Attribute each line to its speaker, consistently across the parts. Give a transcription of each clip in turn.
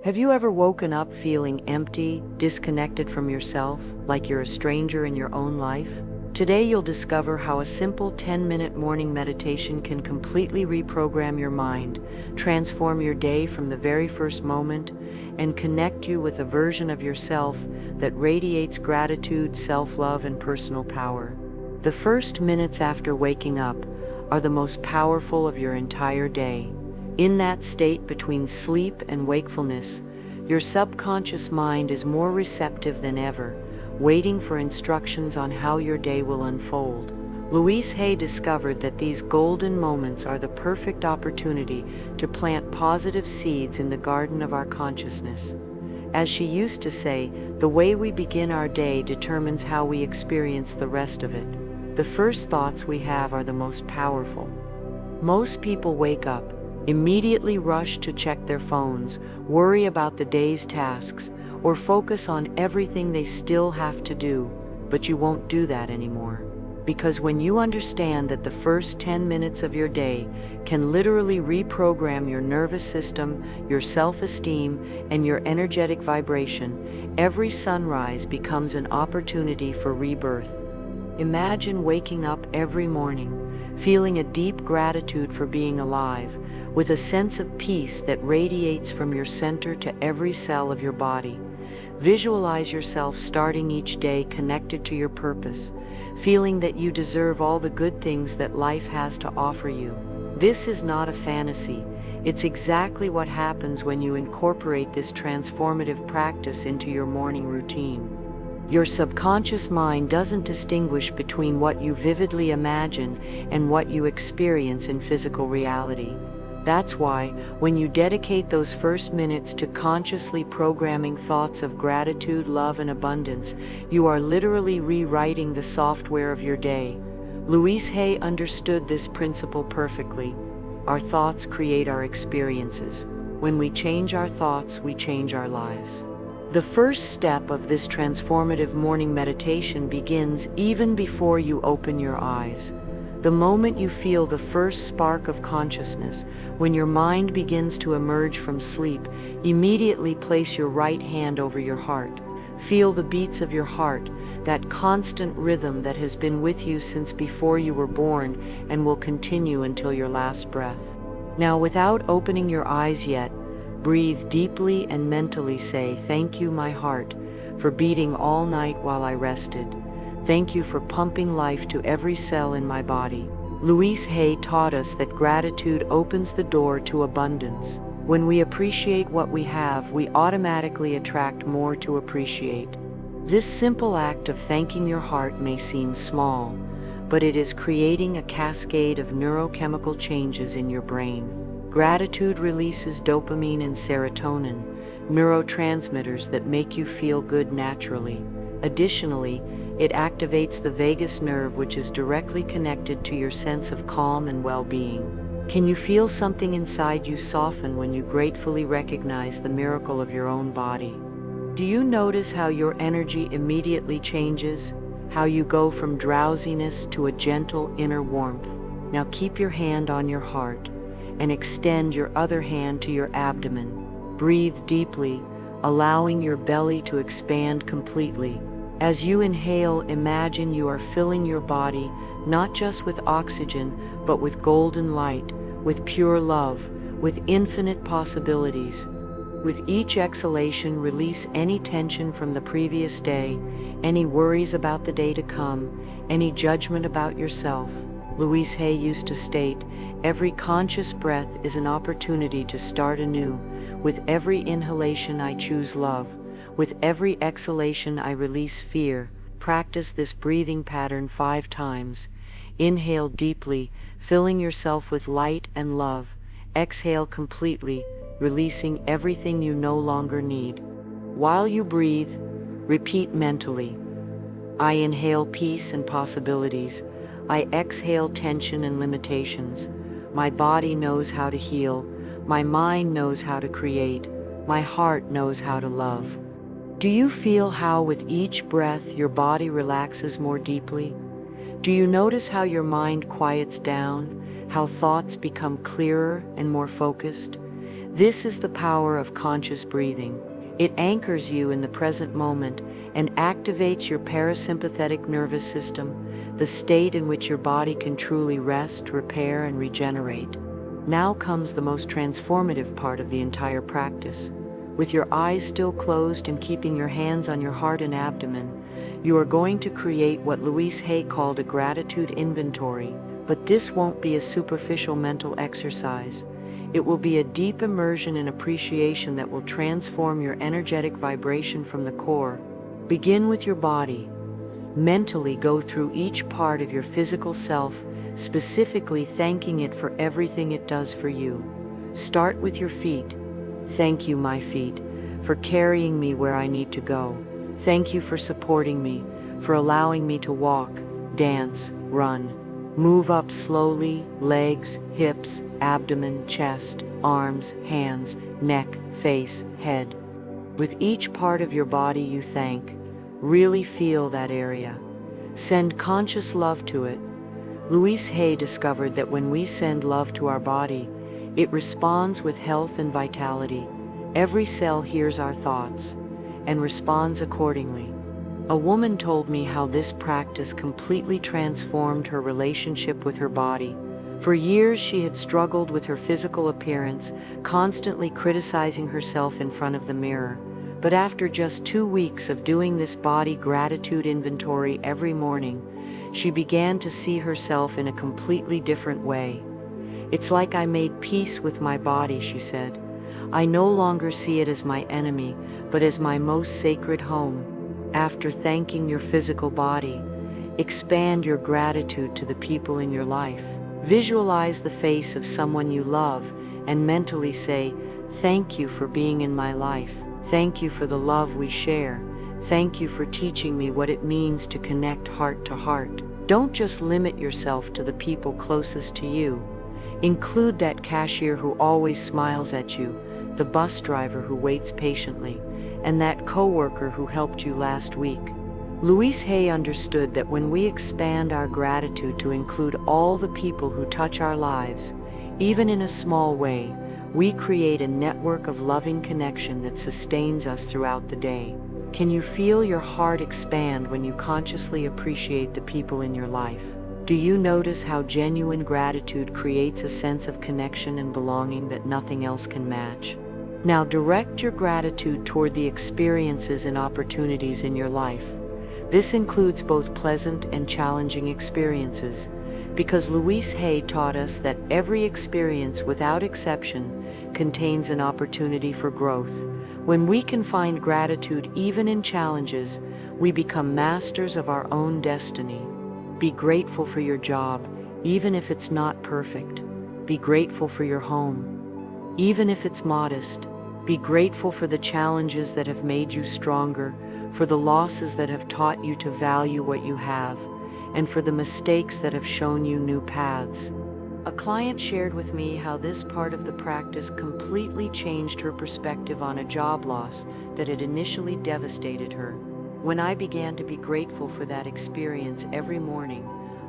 Speaker 1: Have you ever woken up feeling empty, disconnected from yourself, like you're a stranger in your own life? Today you'll discover how a simple 10-minute morning meditation can completely reprogram your mind, transform your day from the very first moment, and connect you with a version of yourself that radiates gratitude, self-love, and personal power. The first minutes after waking up are the most powerful of your entire day. In that state between sleep and wakefulness, your subconscious mind is more receptive than ever, waiting for instructions on how your day will unfold. Louise Hay discovered that these golden moments are the perfect opportunity to plant positive seeds in the garden of our consciousness. As she used to say, the way we begin our day determines how we experience the rest of it. The first thoughts we have are the most powerful. Most people wake up, immediately rush to check their phones, worry about the day's tasks, or focus on everything they still have to do, but you won't do that anymore. Because when you understand that the first 10 minutes of your day can literally reprogram your nervous system, your self-esteem, and your energetic vibration, every sunrise becomes an opportunity for rebirth. Imagine waking up every morning, feeling a deep gratitude for being alive, with a sense of peace that radiates from your center to every cell of your body. Visualize yourself starting each day connected to your purpose, feeling that you deserve all the good things that life has to offer you. This is not a fantasy. It's exactly what happens when you incorporate this transformative practice into your morning routine. Your subconscious mind doesn't distinguish between what you vividly imagine and what you experience in physical reality. That's why, when you dedicate those first minutes to consciously programming thoughts of gratitude, love, and abundance, you are literally rewriting the software of your day. Louise Hay understood this principle perfectly. Our thoughts create our experiences. When we change our thoughts, we change our lives. The first step of this transformative morning meditation begins even before you open your eyes. The moment you feel the first spark of consciousness, when your mind begins to emerge from sleep, immediately place your right hand over your heart. Feel the beats of your heart, that constant rhythm that has been with you since before you were born and will continue until your last breath. Now, without opening your eyes yet, breathe deeply and mentally say, "Thank you, my heart, for beating all night while I rested. Thank you for pumping life to every cell in my body." Louise Hay taught us that gratitude opens the door to abundance. When we appreciate what we have, we automatically attract more to appreciate. This simple act of thanking your heart may seem small, but it is creating a cascade of neurochemical changes in your brain. Gratitude releases dopamine and serotonin, neurotransmitters that make you feel good naturally. Additionally, it activates the vagus nerve, which is directly connected to your sense of calm and well-being. Can you feel something inside you soften when you gratefully recognize the miracle of your own body? Do you notice how your energy immediately changes? How you go from drowsiness to a gentle inner warmth? Now keep your hand on your heart and extend your other hand to your abdomen. Breathe deeply, allowing your belly to expand completely. As you inhale, imagine you are filling your body not just with oxygen, but with golden light, with pure love, with infinite possibilities. With each exhalation, release any tension from the previous day, any worries about the day to come, any judgment about yourself. Louise Hay used to state, "Every conscious breath is an opportunity to start anew. With every inhalation I choose love. With every exhalation I release fear." Practice this breathing pattern 5 times. Inhale deeply, filling yourself with light and love. Exhale completely, releasing everything you no longer need. While you breathe, repeat mentally, "I inhale peace and possibilities. I exhale tension and limitations. My body knows how to heal. My mind knows how to create. My heart knows how to love." Do you feel how with each breath your body relaxes more deeply? Do you notice how your mind quiets down, how thoughts become clearer and more focused? This is the power of conscious breathing. It anchors you in the present moment and activates your parasympathetic nervous system, the state in which your body can truly rest, repair, and regenerate. Now comes the most transformative part of the entire practice. With your eyes still closed and keeping your hands on your heart and abdomen, you are going to create what Louise Hay called a gratitude inventory. But this won't be a superficial mental exercise. It will be a deep immersion in appreciation that will transform your energetic vibration from the core. Begin with your body. Mentally go through each part of your physical self, specifically thanking it for everything it does for you. Start with your feet. Thank you, my feet, for carrying me where I need to go. Thank you for supporting me, for allowing me to walk, dance, run. Move up slowly, legs, hips, abdomen, chest, arms, hands, neck, face, head. With each part of your body you thank, really feel that area. Send conscious love to it. Louise Hay discovered that when we send love to our body, it responds with health and vitality. Every cell hears our thoughts and responds accordingly. A woman told me how this practice completely transformed her relationship with her body. For years she had struggled with her physical appearance, constantly criticizing herself in front of the mirror. But after just 2 weeks of doing this body gratitude inventory every morning, she began to see herself in a completely different way. It's like I made peace with my body, she said. I no longer see it as my enemy, but as my most sacred home. After thanking your physical body, expand your gratitude to the people in your life. Visualize the face of someone you love and mentally say, "Thank you for being in my life. Thank you for the love we share. Thank you for teaching me what it means to connect heart to heart." Don't just limit yourself to the people closest to you. Include that cashier who always smiles at you, the bus driver who waits patiently, and that coworker who helped you last week. Louise Hay understood that when we expand our gratitude to include all the people who touch our lives, even in a small way, we create a network of loving connection that sustains us throughout the day. Can you feel your heart expand when you consciously appreciate the people in your life? Do you notice how genuine gratitude creates a sense of connection and belonging that nothing else can match? Now direct your gratitude toward the experiences and opportunities in your life. This includes both pleasant and challenging experiences, because Louise Hay taught us that every experience, without exception, contains an opportunity for growth. When we can find gratitude even in challenges, we become masters of our own destiny. Be grateful for your job, even if it's not perfect. Be grateful for your home, even if it's modest. Be grateful for the challenges that have made you stronger, for the losses that have taught you to value what you have, and for the mistakes that have shown you new paths. A client shared with me how this part of the practice completely changed her perspective on a job loss that had initially devastated her. When I began to be grateful for that experience every morning,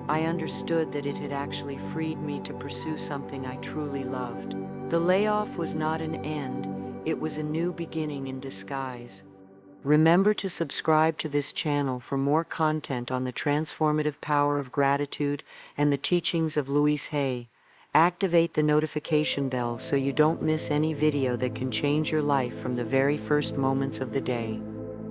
Speaker 1: I understood that it had actually freed me to pursue something I truly loved. The layoff was not an end, it was a new beginning in disguise. Remember to subscribe to this channel for more content on the transformative power of gratitude and the teachings of Louise Hay. Activate the notification bell so you don't miss any video that can change your life from the very first moments of the day.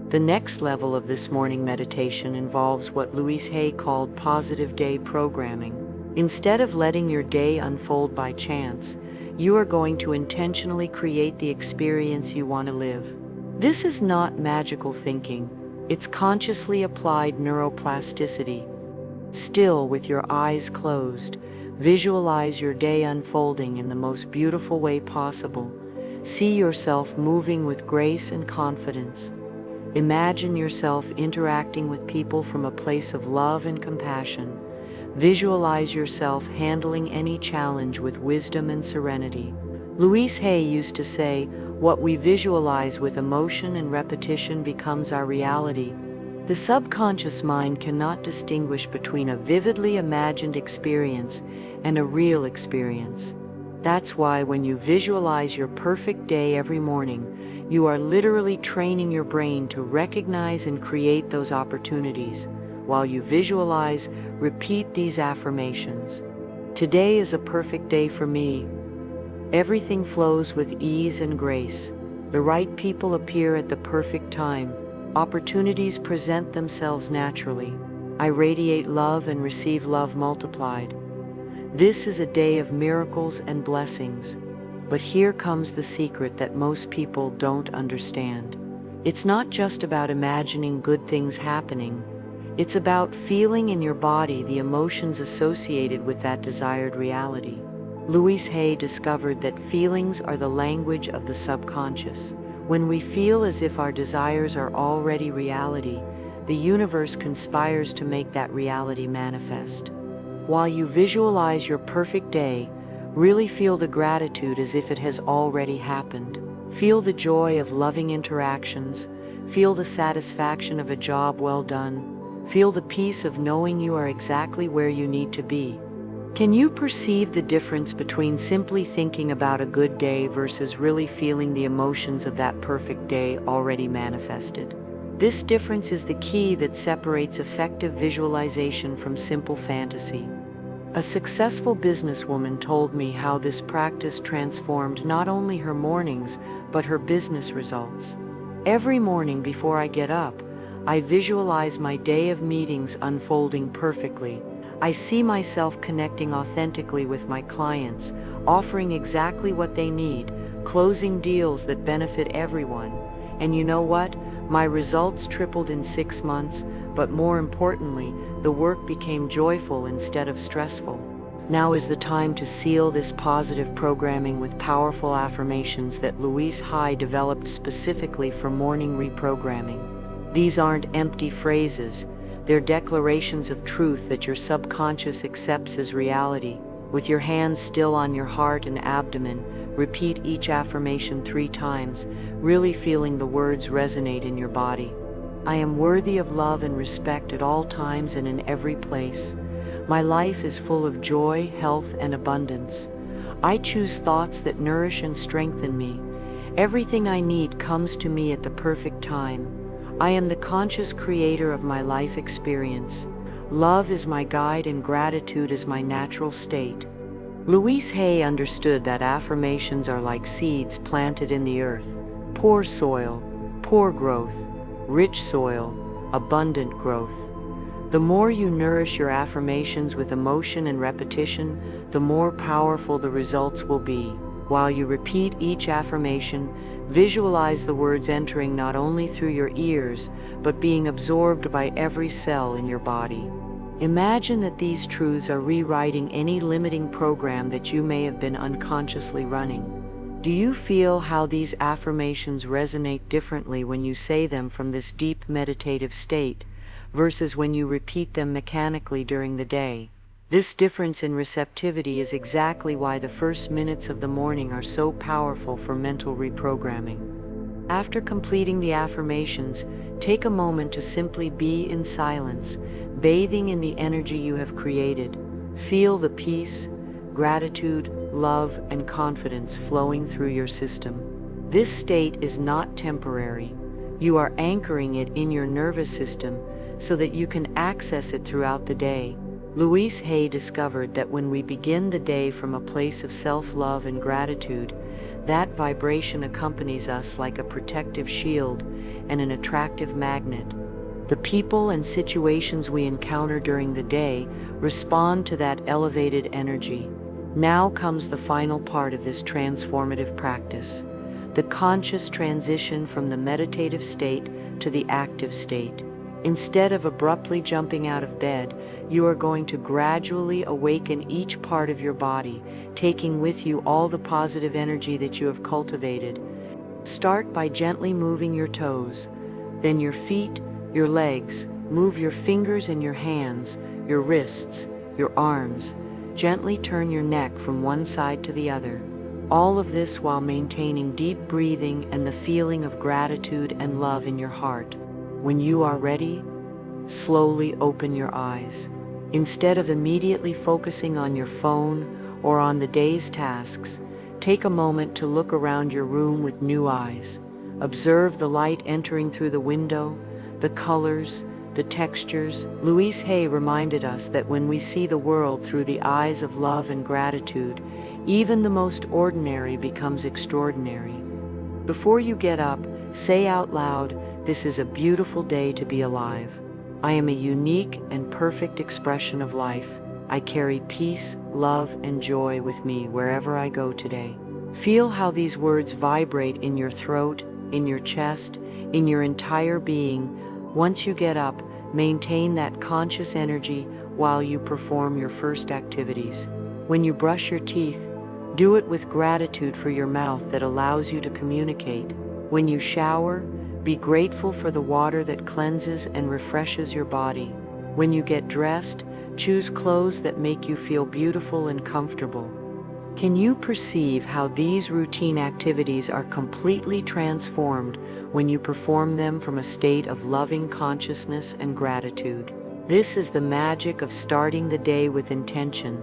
Speaker 1: The next level of this morning meditation involves what Louise Hay called positive day programming. Instead of letting your day unfold by chance, you are going to intentionally create the experience you want to live. This is not magical thinking, it's consciously applied neuroplasticity. Still, with your eyes closed, visualize your day unfolding in the most beautiful way possible. See yourself moving with grace and confidence. Imagine yourself interacting with people from a place of love and compassion. Visualize yourself handling any challenge with wisdom and serenity. Louise Hay used to say, "What we visualize with emotion and repetition becomes our reality." The subconscious mind cannot distinguish between a vividly imagined experience and a real experience. That's why when you visualize your perfect day every morning, you are literally training your brain to recognize and create those opportunities. While you visualize, repeat these affirmations. Today is a perfect day for me. Everything flows with ease and grace. The right people appear at the perfect time. Opportunities present themselves naturally. I radiate love and receive love multiplied. This is a day of miracles and blessings. But here comes the secret that most people don't understand. It's not just about imagining good things happening. It's about feeling in your body the emotions associated with that desired reality. Louise Hay discovered that feelings are the language of the subconscious. When we feel as if our desires are already reality, the universe conspires to make that reality manifest. While you visualize your perfect day, really feel the gratitude as if it has already happened. Feel the joy of loving interactions. Feel the satisfaction of a job well done. Feel the peace of knowing you are exactly where you need to be. Can you perceive the difference between simply thinking about a good day versus really feeling the emotions of that perfect day already manifested? This difference is the key that separates effective visualization from simple fantasy. A successful businesswoman told me how this practice transformed not only her mornings, but her business results. Every morning before I get up, I visualize my day of meetings unfolding perfectly. I see myself connecting authentically with my clients, offering exactly what they need, closing deals that benefit everyone. And you know what? My results tripled in 6 months, but more importantly, the work became joyful instead of stressful. Now is the time to seal this positive programming with powerful affirmations that Louise Hay developed specifically for morning reprogramming. These aren't empty phrases. They're declarations of truth that your subconscious accepts as reality. With your hands still on your heart and abdomen, repeat each affirmation 3 times, really feeling the words resonate in your body. I am worthy of love and respect at all times and in every place. My life is full of joy, health, and abundance. I choose thoughts that nourish and strengthen me. Everything I need comes to me at the perfect time. I am the conscious creator of my life experience. Love is my guide and gratitude is my natural state. Louise Hay understood that affirmations are like seeds planted in the earth. Poor soil, poor growth. Rich soil, abundant growth. The more you nourish your affirmations with emotion and repetition, the more powerful the results will be. While you repeat each affirmation, visualize the words entering not only through your ears, but being absorbed by every cell in your body. Imagine that these truths are rewriting any limiting program that you may have been unconsciously running. Do you feel how these affirmations resonate differently when you say them from this deep meditative state versus when you repeat them mechanically during the day? This difference in receptivity is exactly why the first minutes of the morning are so powerful for mental reprogramming. After completing the affirmations, take a moment to simply be in silence, bathing in the energy you have created. Feel the peace, gratitude, love, and confidence flowing through your system. This state is not temporary. You are anchoring it in your nervous system so that you can access it throughout the day. Louise Hay discovered that when we begin the day from a place of self-love and gratitude, that vibration accompanies us like a protective shield and an attractive magnet. The people and situations we encounter during the day respond to that elevated energy. Now comes the final part of this transformative practice, the conscious transition from the meditative state to the active state. Instead of abruptly jumping out of bed, you are going to gradually awaken each part of your body, taking with you all the positive energy that you have cultivated. Start by gently moving your toes, then your feet, your legs. Move your fingers and your hands, your wrists, your arms. Gently turn your neck from one side to the other. All of this while maintaining deep breathing and the feeling of gratitude and love in your heart. When you are ready, slowly open your eyes. Instead of immediately focusing on your phone or on the day's tasks, take a moment to look around your room with new eyes. Observe the light entering through the window, the colors, the textures. Louise Hay reminded us that when we see the world through the eyes of love and gratitude, even the most ordinary becomes extraordinary. Before you get up, say out loud, "This is a beautiful day to be alive. I am a unique and perfect expression of life. I carry peace, love, and joy with me wherever I go today." Feel how these words vibrate in your throat, in your chest, in your entire being. Once you get up, maintain that conscious energy while you perform your first activities. When you brush your teeth, do it with gratitude for your mouth that allows you to communicate. When you shower, be grateful for the water that cleanses and refreshes your body. When you get dressed, choose clothes that make you feel beautiful and comfortable. Can you perceive how these routine activities are completely transformed when you perform them from a state of loving consciousness and gratitude? This is the magic of starting the day with intention.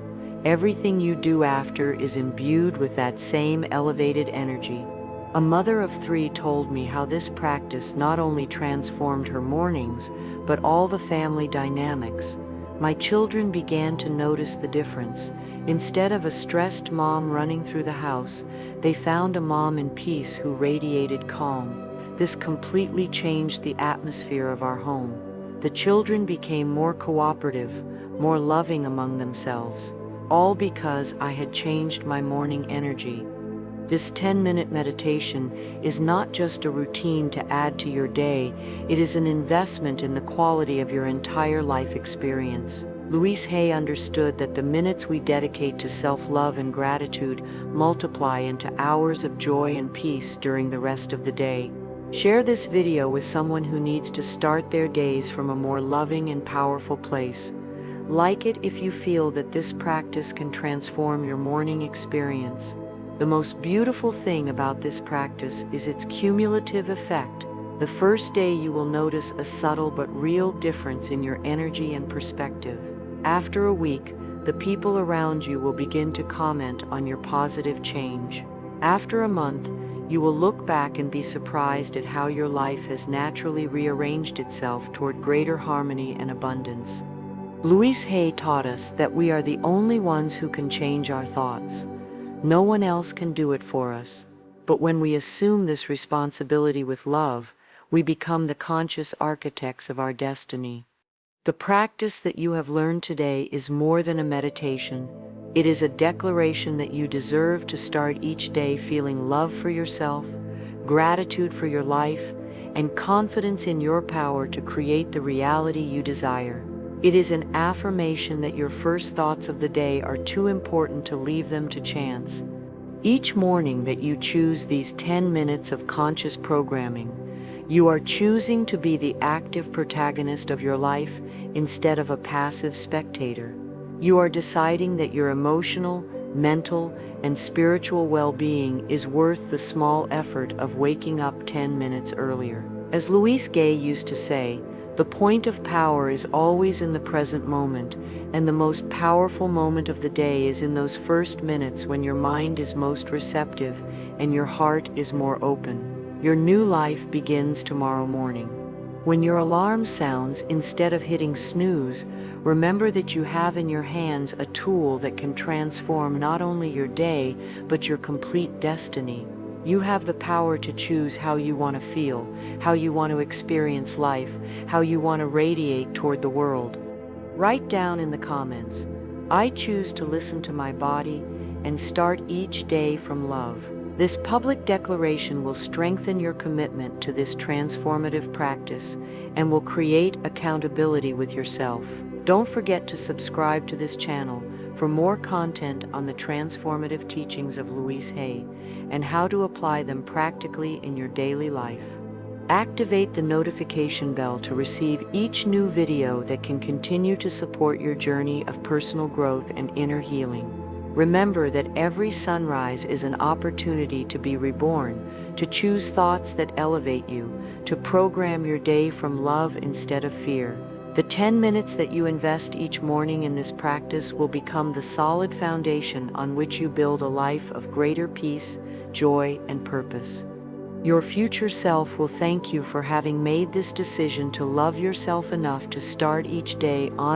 Speaker 1: Everything you do after is imbued with that same elevated energy. A mother of 3 told me how this practice not only transformed her mornings, but all the family dynamics. My children began to notice the difference. Instead of a stressed mom running through the house, they found a mom in peace who radiated calm. This completely changed the atmosphere of our home. The children became more cooperative, more loving among themselves, all because I had changed my morning energy. This 10-minute meditation is not just a routine to add to your day, it is an investment in the quality of your entire life experience. Louise Hay understood that the minutes we dedicate to self-love and gratitude multiply into hours of joy and peace during the rest of the day. Share this video with someone who needs to start their days from a more loving and powerful place. Like it if you feel that this practice can transform your morning experience. The most beautiful thing about this practice is its cumulative effect. The first day you will notice a subtle but real difference in your energy and perspective. After a week, the people around you will begin to comment on your positive change. After a month, you will look back and be surprised at how your life has naturally rearranged itself toward greater harmony and abundance. Louise Hay taught us that we are the only ones who can change our thoughts. No one else can do it for us. But when we assume this responsibility with love, we become the conscious architects of our destiny. The practice that you have learned today is more than a meditation. It is a declaration that you deserve to start each day feeling love for yourself, gratitude for your life, and confidence in your power to create the reality you desire. It is an affirmation that your first thoughts of the day are too important to leave them to chance. Each morning that you choose these 10 minutes of conscious programming, you are choosing to be the active protagonist of your life instead of a passive spectator. You are deciding that your emotional, mental, and spiritual well-being is worth the small effort of waking up 10 minutes earlier. As Louise Hay used to say, the point of power is always in the present moment, and the most powerful moment of the day is in those first minutes when your mind is most receptive and your heart is more open. Your new life begins tomorrow morning. When your alarm sounds, instead of hitting snooze, remember that you have in your hands a tool that can transform not only your day, but your complete destiny. You have the power to choose how you want to feel, how you want to experience life, how you want to radiate toward the world. Write down in the comments, "I choose to listen to my body and start each day from love." This public declaration will strengthen your commitment to this transformative practice and will create accountability with yourself. Don't forget to subscribe to this channel for more content on the transformative teachings of Louise Hay and how to apply them practically in your daily life. Activate the notification bell to receive each new video that can continue to support your journey of personal growth and inner healing. Remember that every sunrise is an opportunity to be reborn, to choose thoughts that elevate you, to program your day from love instead of fear. The 10 minutes that you invest each morning in this practice will become the solid foundation on which you build a life of greater peace, joy, and purpose. Your future self will thank you for having made this decision to love yourself enough to start each day honoring